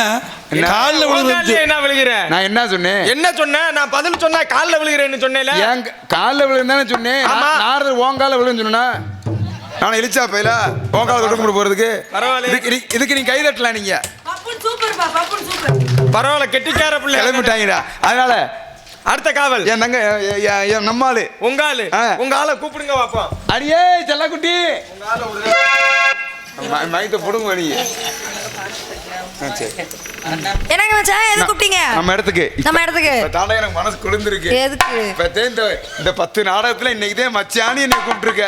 D: காலில் விழுந்து?
A: என்ன விழுகிற?
B: நான் என்ன சொன்னேன்?
A: என்ன சொன்னேன்? நான் பதில் சொன்னா காலில் விழுகிறேன்னு சொன்னேன்ல.
B: ஏன் காலில் விழுந்தானே சொன்னேன். நாரதர் உன் காலில் விழுன்னு சொன்னா நான் இழிச்சா போயில உன் காலை தொட்டு கும்பிட்டு போறதுக்கு. இதுக்கு நீ கை தட்டலாம். நீங்க
A: பரவாயில்ல, கெட்டிக்கார பிள்ளை
B: கிளம்பிட்டாங்கடா. அதனால
A: அடுத்த காவல்
B: என் தங்க என் நம்மாளு
A: உங்க ஆளை கூப்பிடுங்க பாப்போம்.
B: அடியே செல்லக்குட்டி, மைத்த போடுங்க நீ.
E: என்னங்க மச்சான், எது கூப்பிட்டீங்க?
B: நம்ம இடத்துக்கு தாண்டா எனக்கு மனசு குளிர்ந்துருக்கு.
E: எதுக்கு?
B: இந்த 10 நாடகத்துல இன்னைக்குதே மச்சானி என்னை கூப்பிட்டுருக்க.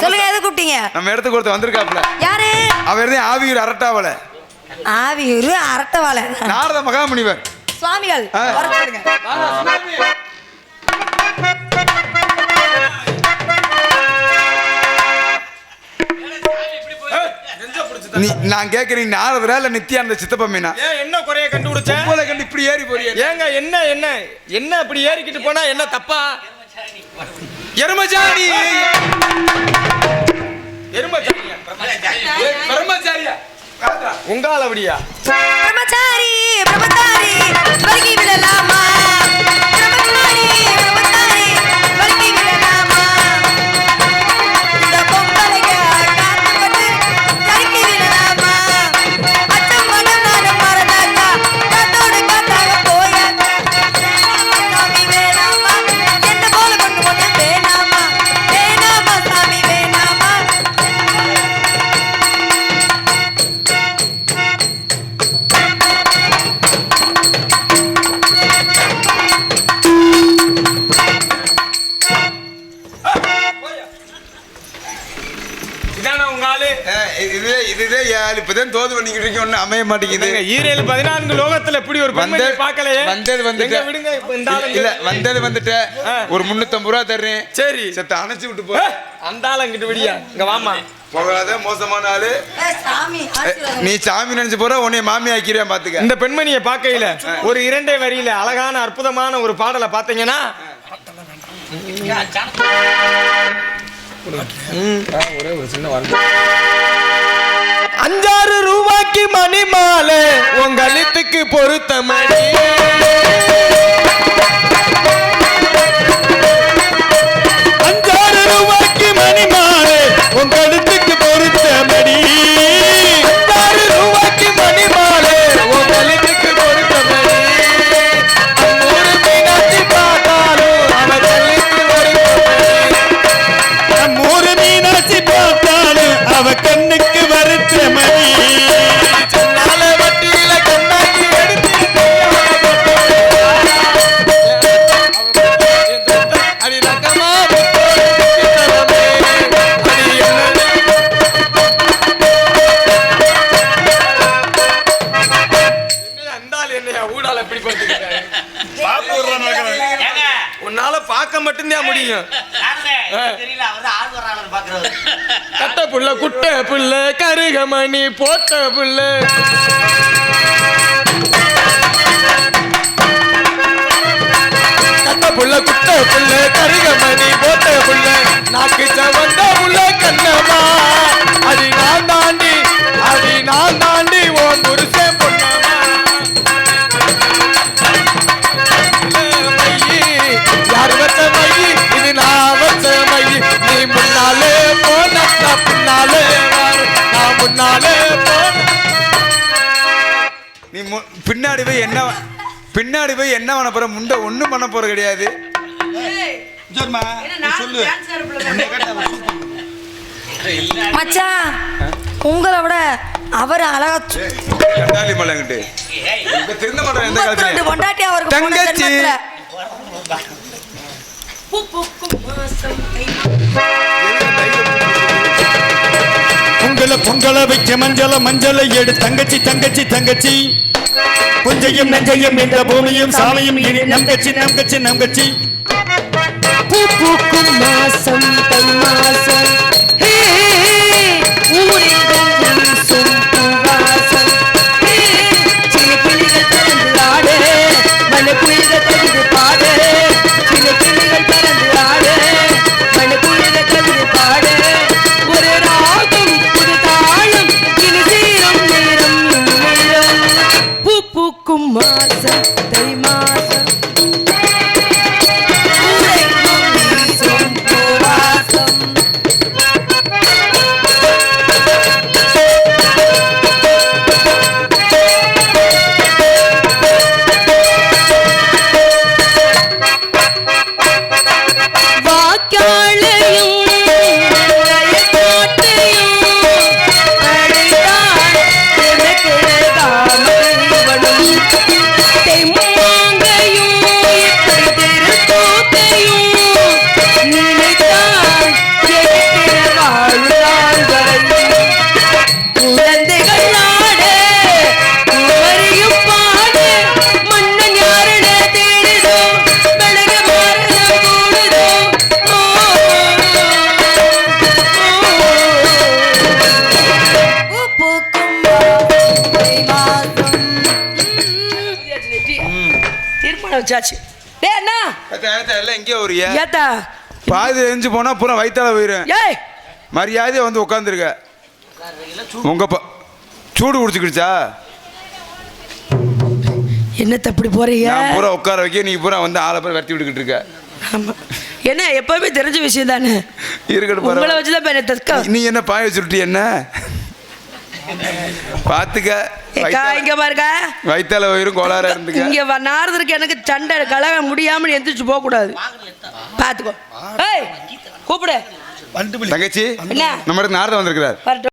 E: சொல்லுங்க, எது கூப்பிட்டீங்க?
B: நம்ம இடத்துக்கு ஒருத்தர் வந்திருக்காப்ல.
E: யாரு?
B: அவர் தான் ஆவியூர் அரட்டாவல.
E: ஆவியூர் அரட்டவாள
B: நாரத மகாமுனிவர்
E: சுவாமிகள்.
B: நான் கேட்கிறேன், நாரதரா இல்ல நித்யானந்த சித்தப்பா மீனா?
A: என்ன குறைய கண்டுபிடிச்ச?
B: உங்களை கண்டு இப்படி ஏறி போறீங்க.
A: ஏங்க என்ன இப்படி ஏறிக்கிட்டு போனா என்ன தப்பா?
B: எருமச்சாரி
A: உங்கால அப்படியா?
E: பிரம்மச்சாரி பிரம்மச்சாரி வலிகி விழலாமா? பிரம்மச்சாரி பிரம்மச்சாரி வலிகி விழலாமா? இந்த பொம்பளைங்க காத்துப்பட்டு வலிகி விழலாமா? அச்சம் மனம் நானும் மறந்தாக்கா காத்தோடு காத்தாக போயாக்கா. சாமி வேணாமா, என்ன போல கொண்டு ஒன்று வேணாமா? வேணாமா சாமி வேணாமா?
B: இப்பதான் தோது பண்ணிக்கிட்டு இருக்கேன். ஒண்ணு அமைய மாட்டேங்குது.
A: ஈரேழு 14 லோகத்துல எப்படி ஒரு பெண்மணியை பார்க்கலையே.
B: வந்தது வந்துட்டு
A: விடுங்க.
B: இல்ல வந்தது வந்துட்டு ஒரு 350 ரூபா தர்றேன்.
A: சரி,
B: செத்த அணைச்சு விட்டு போ.
A: அந்த ஆள் அங்கிட்டு விடியா. இங்க வாமா.
B: போகாத, மோசமான ஆளு. நீ சாமி நினைச்சு போற, உன்னை மாமி ஆக்கிறேன் பாத்துக்க.
A: இந்த பெண்மணியை பார்க்கையில ஒரு 2 வரியில அழகான அற்புதமான ஒரு பாடலை பார்த்தீங்கன்னா, ஒரே ஒரு சின்ன வார்த்தை. 5-6 ரூபாய்க்கு மணி மாலை உங்க கழுத்துக்கு பொருத்த மணி.
D: 5-6 ரூபாய்க்கு மணி மாலை உங்க கழுத்துக்கு பொருத்த மணி.
A: 5-6 ரூபாய்க்கு மணி மாலை உங்க கழுத்துக்கு பொருத்த மணி. ஒரு மீனாட்சி பார்த்தாலும் அவ கழுத்துக்கு
D: ஒரு மீனாட்சி பார்த்தாலும் அவ கண்ணுக்கு வருத்த மணி.
A: சொன்னால வட்டியில கண்ணாக்கி எடுத்து பார்க்க மட்டும்தான் முடியும்.
C: தெரியல அவர் ஆள் வர்றாங்கன்னு பாக்குறது.
A: கட்ட புள்ள குட்ட புள்ள கருகமணி போட்ட புள்ள கட்ட புள்ள குட்ட புள்ள கருகமணி போட்ட புள்ள நாக்கு சவந்த புள்ள கண்ணம்மா அடி நான் தாண்டி ஓன் புருஷன் பொண்ணம்மா யார் வச்ச மையி இது நான் வச்ச மையி நீ முன்னாலே போன நான் பின்னாலே வாரு நான் முன்னாலே போன
B: நீ பின்னாடி போய் என்ன பண்ண போற? முண்டை ஒண்ணும் பண்ண போற கிடையாது.
D: சரிம்மா, சொல்லு.
E: மச்சான் உங்களை விட அவர் அழகா
B: கண்டாலி மலைங்கிட்டு இப்ப திருந்த மாட்டேன் எந்த காலத்துல.
E: பொண்டாட்டி அவருக்கு போன
B: தங்கச்சி.
E: ஜென்மத்துல. பூ பூக்கும் மாசம்
D: பொங்கலை வைக்க மஞ்சளை எடு தங்கச்சி தங்கச்சி தங்கச்சி புஞ்சையும் நஞ்சையும் இந்த பூமியும் சாலையும் இனி நங்கச்சி
E: பூ பூக்கும் மாசம் தை மாசம் ஊரெங்கும் வீசும் பூவாசம் சின்ன கிளிகள் பறந்து ஆடு மண்ணு குயில்கள் தகுது பாடு சின்ன கிளிகள் பறந்து ஆடு மண்ணு குயில்கள் தகுது பாடு ஒரு ராகம் புது தாளம் இனி சீரும் நேரம் பூ பூக்கும் மாசம் தை மாசம் வச்சாச்சு. டேய் அண்ணா
B: எல்லாம் எங்கேயோ ஒரு
E: ஏத்தா
B: பாதி எரிஞ்சு போனா பூரா வயித்தால போயிடும்.
E: ஏய்
B: மரியாதையா வந்து உட்காந்துருக்க. உங்க சூடு குடிச்சுக்கிடுச்சா?
E: என்னத்த அப்படி போறீங்க?
B: நான் பூரா உட்கார வைக்க நீ பூரா வந்து ஆளை பேர் வரட்டி விட்டுக்கிட்டு இருக்க.
E: ஆமா என்ன எப்பவுமே தெரிஞ்ச விஷயம் தானே.
B: இருக்கட்டும்,
E: உங்களை வச்சுதான்
B: நீ என்ன பாய வச்சுட்டு என்ன பாத்துக்க.
E: இங்க பாருங்க
B: வயித்தால வயிறும் கோளாரா இருந்துக்க.
E: இங்க நாரதருக்கு எனக்கு சண்டை கலக முடியாம எந்திரிச்சு போக கூடாது. பாத்துக்கோ. ஏய் கூப்பிடு
B: தங்கச்சி.
E: என்ன
B: நம்ம நாரதம் வந்திருக்கிறார்.